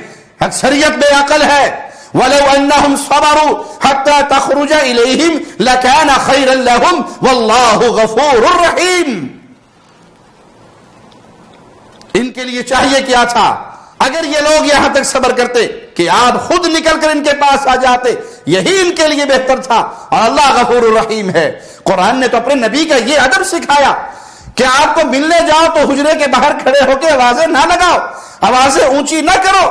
اکثریت بے عقل ہے۔ وَلَوْ أَنَّهُمْ صَبَرُوا حَتَّى تَخْرُجَ إِلَيْهِمْ لَكَانَ خَيْرًا لَهُمْ وَاللَّهُ غَفُورٌ رَحِيمٌ۔ ان کے لیے چاہیے کیا تھا، اگر یہ لوگ یہاں تک صبر کرتے کہ آپ خود نکل کر ان کے پاس آ جاتے، یہی ان کے لیے بہتر تھا، اور اللہ غفور الرحیم ہے۔ قرآن نے تو اپنے نبی کا یہ ادب سکھایا کہ آپ کو ملنے جاؤ تو حجرے کے باہر کھڑے ہو کے آوازیں نہ لگاؤ، آوازیں اونچی نہ کرو۔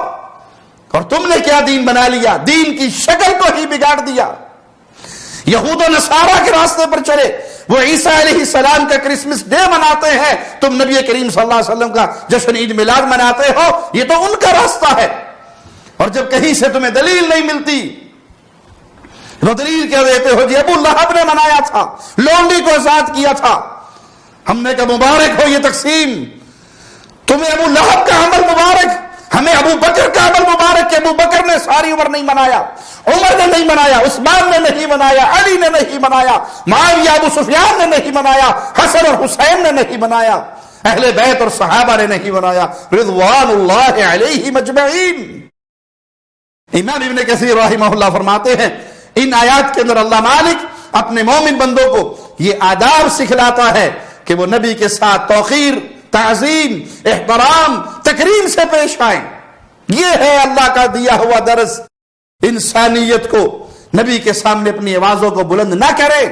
اور تم نے کیا دین بنا لیا، دین کی شکل کو ہی بگاڑ دیا۔ یہود و نصارہ کے راستے پر چلے، وہ عیسیٰ علیہ السلام کا کرسمس ڈے مناتے ہیں، تم نبی کریم صلی اللہ علیہ وسلم کا جشن عید میلاد مناتے ہو، یہ تو ان کا راستہ ہے۔ اور جب کہیں سے تمہیں دلیل نہیں ملتی تو دلیل کیا دیتے ہو، جی ابو لہب نے منایا تھا، لونڈی کو آزاد کیا تھا۔ ہم نے کہا مبارک ہو یہ تقسیم، تمہیں ابو لہب کا عمل مبارک، ہمیں ابو بکر کا عمل مبارک کہ ابو بکر نے ساری عمر نہیں منایا، عمر نے نہیں منایا، عثمان نے نہیں منایا، علی نے نہیں منایا، معاویہ ابو سفیان نے نہیں منایا، حسن اور حسین نے نہیں منایا، اہل بیت اور صحابہ نے نہیں منایا، رضوان اللہ علیہم اجمعین۔ امام ابن کثیر رحمہ اللہ فرماتے ہیں ان آیات کے اندر اللہ مالک اپنے مومن بندوں کو یہ آداب سکھلاتا ہے کہ وہ نبی کے ساتھ توقیر، تعظیم، احترام، تکریم سے پیش آئیں۔ یہ ہے اللہ کا دیا ہوا درس، انسانیت کو نبی کے سامنے اپنی آوازوں کو بلند نہ کرے۔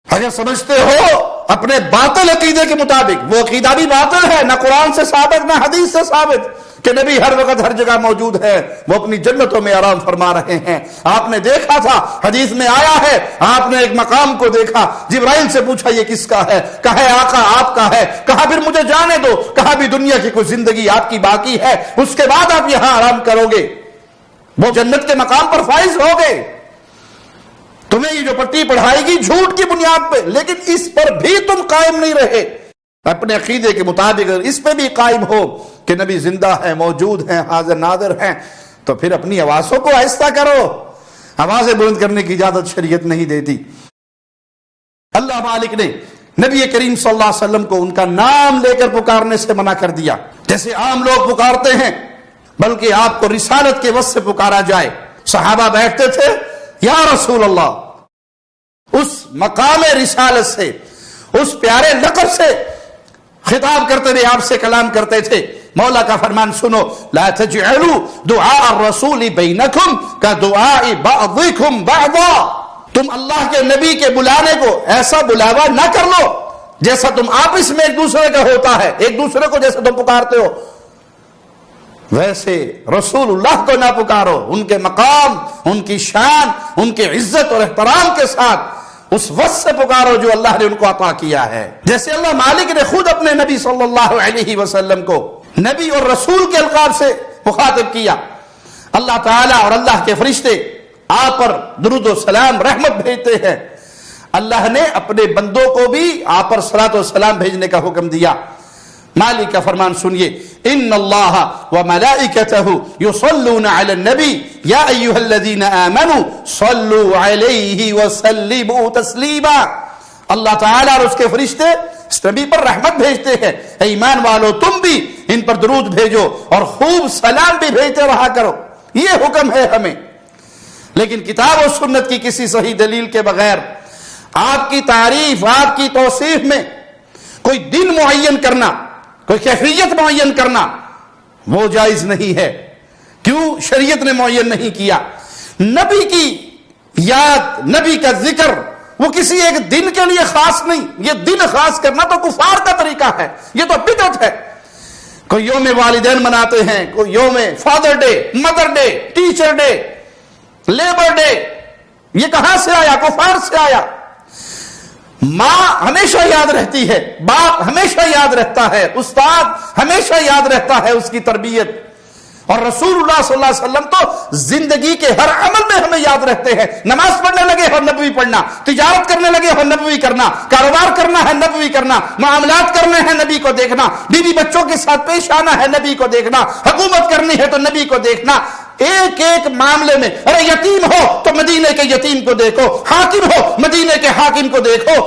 اگر سمجھتے ہو اپنے باطل عقیدے کے مطابق، وہ عقیدہ بھی باطل ہے، نہ قرآن سے ثابت نہ حدیث سے ثابت، کہ نبی ہر وقت ہر جگہ موجود ہے، وہ اپنی جنتوں میں آرام فرما رہے ہیں۔ آپ نے دیکھا تھا، حدیث میں آیا ہے، آپ نے ایک مقام کو دیکھا، جبرائیل سے پوچھا یہ کس کا ہے؟ کہا آقا آپ کا ہے۔ کہا پھر مجھے جانے دو۔ کہا بھی دنیا کی کوئی زندگی آپ کی باقی ہے، اس کے بعد آپ یہاں آرام کرو گے، وہ جنت کے مقام پر فائز ہوگے۔ تمہیں یہ جو پٹی پڑھائے گی جھوٹ کی بنیاد پہ، لیکن اس پر بھی تم قائم نہیں رہے۔ اپنے عقیدے کے مطابق اس پہ بھی قائم ہو کہ نبی زندہ ہے، موجود ہیں، حاضر ناظر ہیں، تو پھر اپنی آوازوں کو آہستہ کرو۔ آوازیں بلند کرنے کی اجازت شریعت نہیں دیتی۔ اللہ مالک نے نبی کریم صلی اللہ علیہ وسلم کو ان کا نام لے کر پکارنے سے منع کر دیا، جیسے عام لوگ پکارتے ہیں، بلکہ آپ کو رسالت کے وصف سے پکارا جائے۔ صحابہ بیٹھتے تھے، یا رسول اللہ، اس مقام رسالت سے، اس پیارے لقب سے خطاب کرتے تھے، آپ سے کلام کرتے تھے۔ مولا کا فرمان سنو، لا تجعلوا دعاء الرسول بینکم کدعاء بعضکم بعضا، تم اللہ کے نبی کے بلانے کو ایسا بلاوا نہ کر لو جیسا تم آپس میں ایک دوسرے کا ہوتا ہے، ایک دوسرے کو جیسے تم پکارتے ہو ویسے رسول اللہ کو نہ پکارو۔ ان کے مقام، ان کی شان، ان کے عزت اور احترام کے ساتھ اس وصف سے پکارو جو اللہ نے ان کو عطا کیا ہے۔ جیسے اللہ مالک نے خود اپنے نبی صلی اللہ علیہ وسلم کو نبی اور رسول کے القاب سے مخاطب کیا۔ اللہ تعالیٰ اور اللہ کے فرشتے آپ پر درود و سلام رحمت بھیجتے ہیں۔ اللہ نے اپنے بندوں کو بھی آپ پر صلاۃ و سلام بھیجنے کا حکم دیا۔ مالک کا فرمان سنیے، ان اللہ وملائکتہ یصلون علی النبی یا ایھا الذین آمنوا صلوا علیہ وسلموا تسلیما۔ اللہ تعالیٰ اور اس کے فرشتے اس نبی پر رحمت بھیجتے ہیں، اے ایمان والو تم بھی ان پر درود بھیجو اور خوب سلام بھی بھیجتے رہا کرو، یہ حکم ہے ہمیں۔ لیکن کتاب و سنت کی کسی صحیح دلیل کے بغیر آپ کی تعریف، آپ کی توصیف میں کوئی دن معین کرنا، کوئی کیفیت معین کرنا وہ جائز نہیں ہے۔ کیوں شریعت نے معین نہیں کیا؟ نبی کی یاد، نبی کا ذکر وہ کسی ایک دن کے لیے خاص نہیں، یہ دن خاص کرنا تو کفار کا طریقہ ہے، یہ تو بدعت ہے۔ کوئی یوم والدین مناتے ہیں، کوئی یوم father day, mother day, teacher day, labour day, یہ کہاں سے آیا؟ کفار سے آیا۔ ماں ہمیشہ یاد رہتی ہے، باپ ہمیشہ یاد رہتا ہے، استاد ہمیشہ یاد رہتا ہے اس کی تربیت، اور رسول اللہ صلی اللہ علیہ وسلم تو زندگی کے ہر عمل میں ہمیں یاد رہتے ہیں۔ نماز پڑھنے لگے ہو نبوی پڑھنا، تجارت کرنے لگے ہو نبوی کرنا، کاروبار کرنا ہے نبوی کرنا، معاملات کرنے ہیں نبی کو دیکھنا، بیوی بچوں کے ساتھ پیش آنا ہے نبی کو دیکھنا، حکومت کرنی ہے تو نبی کو دیکھنا۔ ایک ایک معاملے میں، ارے یتیم ہو تو مدینے کے یتیم کو دیکھو، حاکم ہو مدینے کے حاکم کو دیکھو۔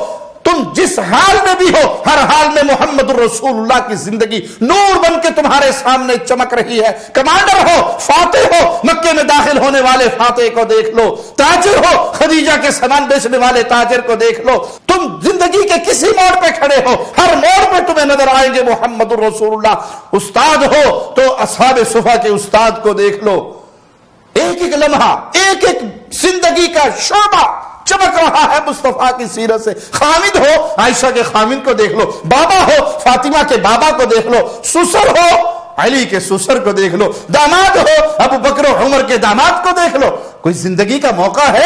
تم جس حال میں بھی ہو، ہر حال میں محمد الرسول اللہ کی زندگی نور بن کے تمہارے سامنے چمک رہی ہے۔ کمانڈر ہو، فاتح ہو، مکے میں داخل ہونے والے فاتح کو دیکھ لو، تاجر ہو، خدیجہ کے سامان بیچنے والے تاجر کو دیکھ لو، تم زندگی کے کسی موڑ پہ کھڑے ہو، ہر موڑ پہ تمہیں نظر آئیں گے محمد الرسول اللہ۔ استاد ہو تو اصحاب صفا کے استاد کو دیکھ لو، ایک ایک لمحہ، ایک ایک زندگی کا شعبہ چمک رہا ہے مصطفیٰ کی سیرت سے۔ خامد ہو، عائشہ کے خامد کو دیکھ لو، بابا ہو، فاطمہ کے بابا کو دیکھ لو، سسر ہو، علی کے سسر کو دیکھ لو، داماد ہو، ابو بکر و عمر کے داماد کو دیکھ لو۔ کوئی زندگی کا موقع ہے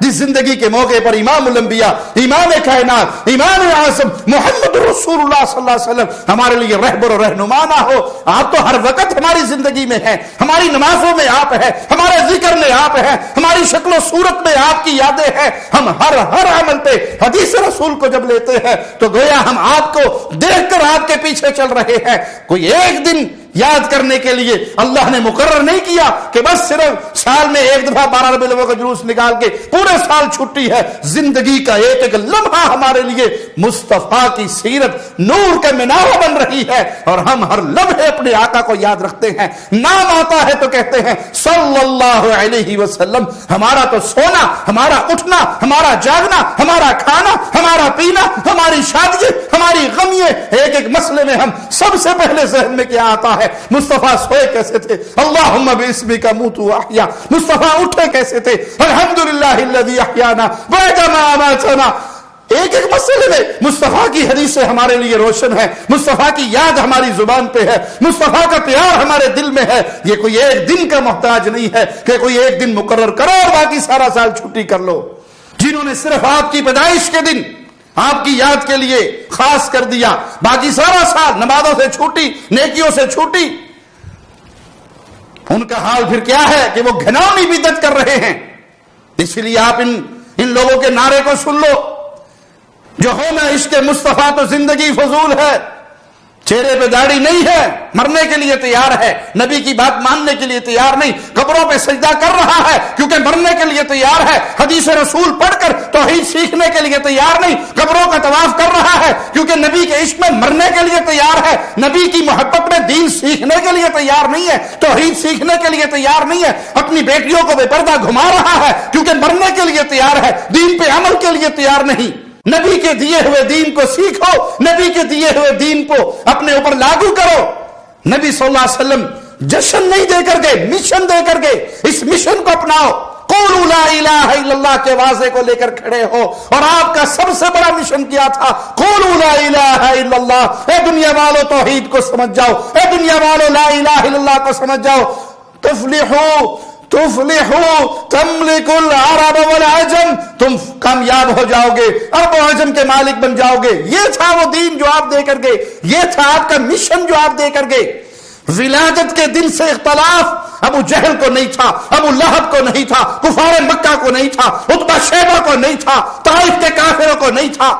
جس زندگی کے موقع پر امام الانبیاء، امام کائنات، امام اعظم محمد رسول اللہ صلی اللہ علیہ وسلم ہمارے لیے رہبر و رہنما نہ ہو؟ آپ تو ہر وقت ہماری زندگی میں ہیں، ہماری نمازوں میں آپ ہیں، ہمارے ذکر میں آپ ہیں، ہماری شکل و صورت میں آپ کی یادیں ہیں۔ ہم ہر عمل پہ حدیث رسول کو جب لیتے ہیں تو گویا ہم آپ کو دیکھ کر آپ کے پیچھے چل رہے ہیں۔ کوئی ایک دن یاد کرنے کے لیے اللہ نے مقرر نہیں کیا کہ بس صرف سال میں ایک دفعہ 12 ربیع الاول کا جلوس نکال کے پورے سال چھٹی ہے۔ زندگی کا ایک ایک لمحہ ہمارے لیے مصطفیٰ کی سیرت نور کا مینارہ بن رہی ہے، اور ہم ہر لمحے اپنے آقا کو یاد رکھتے ہیں۔ نام آتا ہے تو کہتے ہیں صلی اللہ علیہ وسلم۔ ہمارا تو سونا، ہمارا اٹھنا، ہمارا جاگنا، ہمارا کھانا، ہمارا پینا، ہماری شادی، ہماری غمیے، ایک ایک مسئلے میں ہم سب سے پہلے ذہن میں کیا آتا ہے؟ مصطفیٰ سوئے کیسے تھے؟ اللہم باسمک اموت واحیا۔ مصطفیٰ اٹھے کیسے تھے؟ الحمدللہ الذی احیانا بعد ما اماتنا۔ ایک ایک مسئلے میں مصطفیٰ کی حدیثیں ہمارے لیے روشن ہے، مصطفیٰ کی یاد ہماری زبان پہ ہے، مصطفیٰ کا پیار ہمارے دل میں ہے۔ یہ کوئی ایک دن کا محتاج نہیں ہے کہ کوئی ایک دن مقرر کرو اور باقی سارا سال چھٹی کر لو۔ جنہوں نے صرف آپ کی پیدائش کے دن آپ کی یاد کے لیے خاص کر دیا، باقی سارا سال نمازوں سے چھوٹی، نیکیوں سے چھوٹی، ان کا حال پھر کیا ہے کہ وہ گھناؤنی بدعت کر رہے ہیں۔ اس لیے آپ ان لوگوں کے نعرے کو سن لو، جو ہو میں عشق مصطفیٰ تو زندگی فضول ہے، چہرے پہ داڑھی نہیں ہے، مرنے کے لیے تیار ہے، نبی کی بات ماننے کے لیے تیار نہیں، قبروں پہ سجدہ کر رہا ہے کیونکہ مرنے کے لیے تیار ہے، حدیث رسول پڑھ کر توحید سیکھنے کے لیے تیار نہیں، قبروں کا طواف کر رہا ہے کیونکہ نبی کے عشق میں مرنے کے لیے تیار ہے، نبی کی محبت میں دین سیکھنے کے لیے تیار نہیں ہے، توحید سیکھنے کے لیے تیار نہیں ہے، اپنی بیٹیوں کو بے پردہ گھما رہا ہے کیونکہ مرنے کے لیے تیار ہے، دین پہ عمل کے لیے تیار نہیں۔ نبی کے دیے ہوئے دین کو سیکھو، نبی کے دیے ہوئے دین کو اپنے اوپر لاگو کرو۔ نبی صلی اللہ علیہ وسلم جشن نہیں دے کر گئے، مشن دے کر گئے، اس مشن کو اپناؤ۔ قولوا لا الہ الا اللہ کے واضح کو لے کر کھڑے ہو، اور آپ کا سب سے بڑا مشن کیا تھا؟ قولوا لا الہ الا اللہ۔ اے دنیا والو توحید کو سمجھ جاؤ، اے دنیا والو لا الہ الا اللہ کو سمجھ جاؤ۔ تفلحوا تملک العرب والعجم، تم کامیاب ہو جاؤ گے، عرب و عجم کے مالک بن جاؤ گے۔ یہ تھا وہ دین جو آپ دے کر گئے، یہ تھا آپ کا مشن جو آپ دے کر گئے۔ ولادت کے دن سے اختلاف ابو جہل کو نہیں تھا، ابو لہب کو نہیں تھا، کفار مکہ کو نہیں تھا، عتبہ شیبہ کو نہیں تھا، طائف کے کافروں کو نہیں تھا،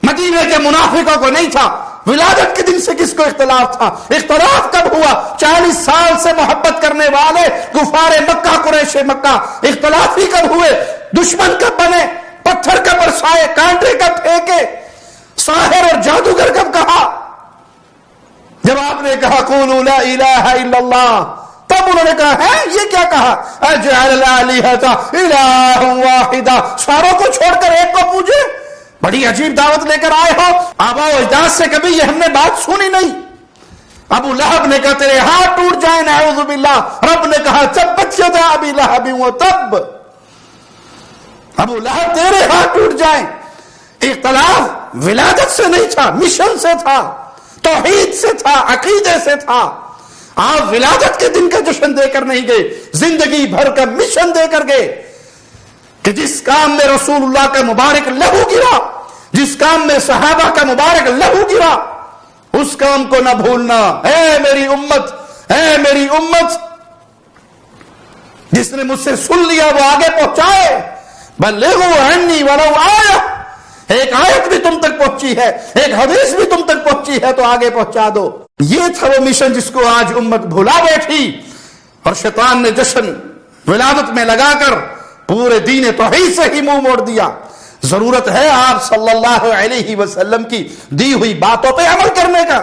مدینے کے منافقوں کو نہیں تھا۔ ولادت کے دن سے کس کو اختلاف تھا؟ اختلاف کب ہوا؟ 40 سال سے محبت کرنے والے کفار مکہ، قریش مکہ اختلافی کب ہوئے؟ دشمن کب بنے؟ پتھر کب برسائے، کانٹے کب پھینکے، ساحر اور جادوگر کب کہا؟ جب آپ نے کہا قولوا لا الہ الا اللہ، تب انہوں نے کہا ہے یہ کیا کہا؟ اجعل الالہۃ الہ واحدہ، ساروں کو چھوڑ کر ایک کو پوجے؟ بڑی عجیب دعوت لے کر آئے ہو، آبا و اجداد سے کبھی یہ ہم نے بات سنی نہیں۔ ابو لہب نے کہا تیرے ہاتھ ٹوٹ جائیں نعوذ باللہ، رب نے کہا تبت یدا ابی لہب وتب، ابو لہب تیرے ہاتھ ٹوٹ جائیں۔ اختلاف ولادت سے نہیں تھا، مشن سے تھا، توحید سے تھا، عقیدے سے تھا۔ آپ ولادت کے دن کا جشن دے کر نہیں گئے، زندگی بھر کا مشن دے کر گئے کہ جس کام میں رسول اللہ کا مبارک لہو گرا، جس کام میں صحابہ کا مبارک لہو گرا، اس کام کو نہ بھولنا۔ اے میری امت، اے میری امت، جس نے مجھ سے سن لیا وہ آگے پہنچائے۔ بلغوا عنی ولو آیہ، ایک آیت بھی تم تک پہنچی ہے، ایک حدیث بھی تم تک پہنچی ہے تو آگے پہنچا دو۔ یہ تھا وہ مشن جس کو آج امت بھلا بیٹھی، اور شیطان نے جشن ولادت میں لگا کر پورے دین توحید سے ہی منہ موڑ دیا۔ ضرورت ہے آپ صلی اللہ علیہ وسلم کی دی ہوئی باتوں پہ عمل کرنے کا،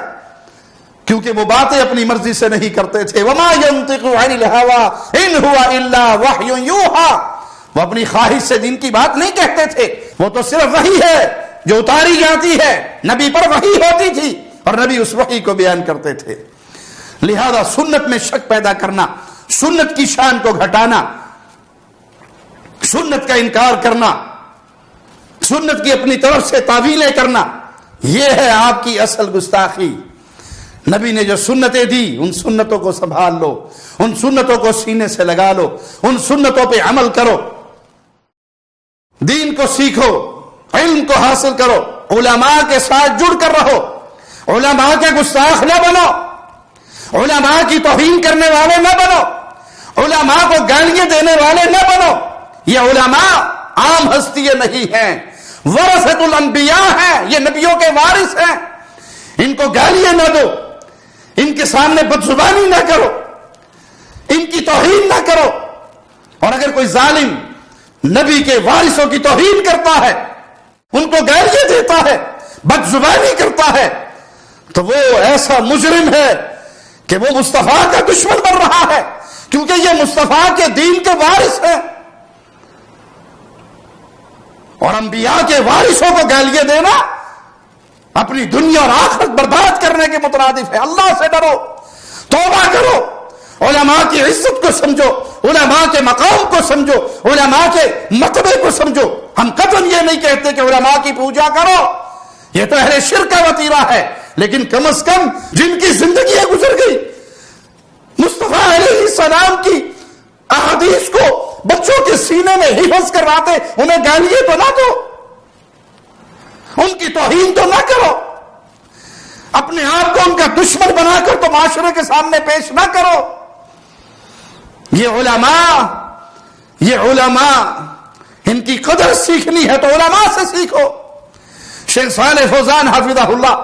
کیونکہ وہ باتیں اپنی مرضی سے نہیں کرتے تھے۔ وما ينطق عن الهوى ان هو الا وحی یوحى، وہ اپنی خواہش سے دین کی بات نہیں کہتے تھے، وہ تو صرف وحی ہے جو اتاری جاتی ہے، نبی پر وحی ہوتی تھی اور نبی اس وحی کو بیان کرتے تھے۔ لہذا سنت میں شک پیدا کرنا، سنت کی شان کو گھٹانا، سنت کا انکار کرنا، سنت کی اپنی طرف سے تعویلیں کرنا، یہ ہے آپ کی اصل گستاخی۔ نبی نے جو سنتیں دی ان سنتوں کو سنبھال لو، ان سنتوں کو سینے سے لگا لو، ان سنتوں پہ عمل کرو، دین کو سیکھو، علم کو حاصل کرو، علماء کے ساتھ جڑ کر رہو، علماء کے گستاخ نہ بنو، علماء کی توہین کرنے والے نہ بنو، علماء کو گالیاں دینے والے نہ بنو۔ یہ علماء عام ہستیاں نہیں ہیں، ورثۃ الانبیاء ہیں، یہ نبیوں کے وارث ہیں۔ ان کو گالیاں نہ دو، ان کے سامنے بدزبانی نہ کرو، ان کی توہین نہ کرو۔ اور اگر کوئی ظالم نبی کے وارثوں کی توہین کرتا ہے، ان کو گالیاں دیتا ہے، بدزبانی کرتا ہے، تو وہ ایسا مجرم ہے کہ وہ مصطفیٰ کا دشمن بن رہا ہے، کیونکہ یہ مصطفیٰ کے دین کے وارث ہیں۔ اور انبیاء کے وارثوں کو گالیاں دینا اپنی دنیا اور آخرت برباد کرنے کے مترادف ہے۔ اللہ سے ڈرو، توبہ کرو، علماء کی عزت کو سمجھو، علماء کے مقام کو سمجھو، علماء کے مرتبے کو سمجھو. ہم قطعاً یہ نہیں کہتے کہ علماء کی پوجا کرو، یہ تو اہل شرک کا وتیرہ ہے، لیکن کم از کم جن کی زندگی گزر گئی مصطفیٰ علیہ السلام کی احادیث کو بچوں کے سینے میں حفظ کرواتے، انہیں گالیاں تو نہ دو، ان کی توہین تو نہ کرو، اپنے آپ کو ان کا دشمن بنا کر تو معاشرے کے سامنے پیش نہ کرو. یہ علماء ان کی قدر سیکھنی ہے تو علماء سے سیکھو. شیخ صالح فوزان حفظہ اللہ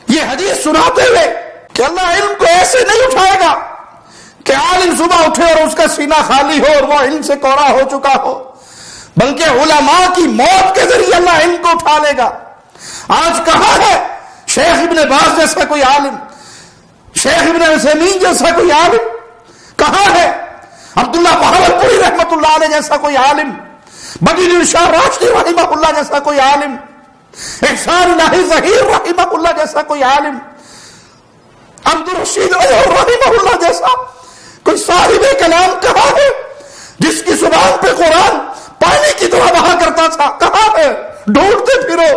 یہ حدیث سناتے ہوئے کہ اللہ علم کو ایسے نہیں اٹھائے گا کہ عالم صبح اٹھے اور اس کا سینہ خالی ہو اور وہ علم سے کوڑا ہو چکا ہو، بلکہ علماء کی موت کے ذریعے اللہ علم کو اٹھا لے گا. آج کہاں ہے شیخ ابن باز جیسا کوئی عالم، شیخ ابن عثیمین جیسا کوئی عالم؟ کہاں ہے عبداللہ بہاولپوری رحمت اللہ علیہ جیسا کوئی عالم، بدیع شاہ راشدی رحمہ اللہ جیسا کوئی عالم، احسان الہی ظہیر رحمہ اللہ جیسا کوئی عالم، عبدالرشید اظہر رحمہ اللہ جیسا کوئی صاحب کلام کہاں ہے جس کی زبان پہ قرآن پانی کی طرح بہا کرتا تھا؟ کہاں ہے؟ ڈھونڈتے پھرو.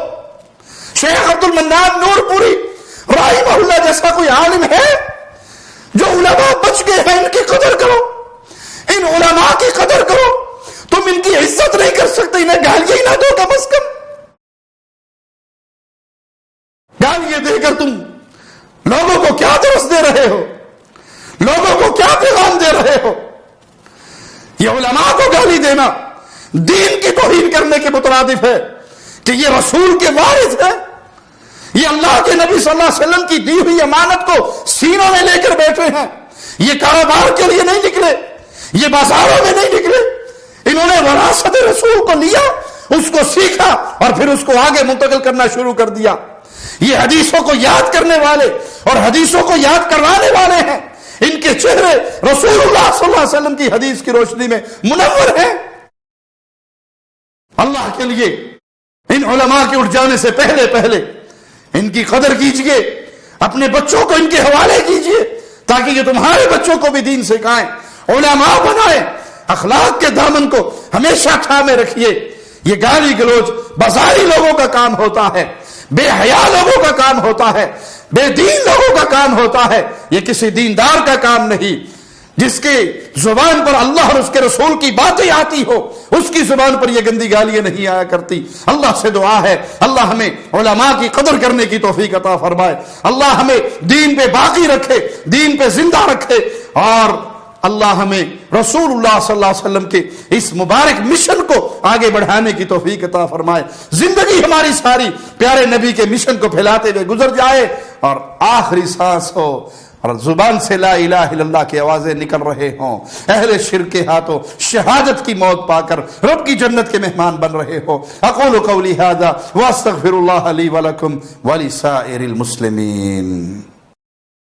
شیخ عبد المنان نور پوری رحمہ اللہ جیسا کوئی عالم ہے؟ جو علماء بچ گئے ہیں ان کی قدر کرو، ان علماء کی قدر کرو. تم ان کی عزت نہیں کر سکتے، انہیں گالیاں ہی نہ دو کم از کم. گالیاں دے کر تم لوگوں کو کیا درس دے رہے ہو؟ لوگوں کو کیا پیغام دے رہے ہو؟ یہ علماء کو گالی دینا دین کی توہین کرنے کے مترادف ہے کہ یہ رسول کے وارث ہے، یہ اللہ کے نبی صلی اللہ علیہ وسلم کی دی ہوئی امانت کو سینوں میں لے کر بیٹھے ہیں. یہ کاروبار کے لیے نہیں نکلے، یہ بازاروں میں نہیں نکلے، انہوں نے وراثت رسول کو لیا، اس کو سیکھا اور پھر اس کو آگے منتقل کرنا شروع کر دیا. یہ حدیثوں کو یاد کرنے والے اور حدیثوں کو یاد کروانے والے ہیں. ان کے چہرے رسول اللہ صلی اللہ علیہ وسلم کی حدیث کی روشنی میں منور ہیں. اللہ کے لیے ان علماء کے اٹھ جانے سے پہلے ان کی قدر کیجئے، اپنے بچوں کو ان کے حوالے کیجئے تاکہ یہ تمہارے بچوں کو بھی دین سکھائیں، علماء بنائیں. اخلاق کے دامن کو ہمیشہ تھامے رکھیے. یہ گالی گلوچ بازاری لوگوں کا کام ہوتا ہے، بے حیا لوگوں کا کام ہوتا ہے، بے دین لوگوں کا کام ہوتا ہے. یہ کسی دیندار کا کام نہیں. جس کے زبان پر اللہ اور اس کے رسول کی باتیں آتی ہو اس کی زبان پر یہ گندی گالیاں نہیں آیا کرتی. اللہ سے دعا ہے اللہ ہمیں علماء کی قدر کرنے کی توفیق عطا فرمائے. اللہ ہمیں دین پہ باقی رکھے، دین پہ زندہ رکھے، اور اللہ ہمیں رسول اللہ صلی اللہ علیہ وسلم کے اس مبارک مشن کو آگے بڑھانے کی توفیق عطا فرمائے. زندگی ہماری ساری پیارے نبی کے مشن کو پھیلاتے ہوئے گزر جائے اور آخری سانس ہو اور زبان سے لا الہ الا اللہ کی آوازیں نکل رہے ہوں، اہل شرک کے ہاتھوں شہادت کی موت پا کر رب کی جنت کے مہمان بن رہے ہو. اقول قولی ھذا واستغفر اللہ لی ولکم ولسائر المسلمین.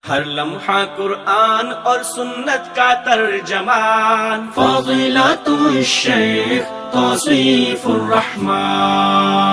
ہر لمحہ قرآن اور سنت کا ترجمان، فضیلت الشیخ توصیف الرحمان.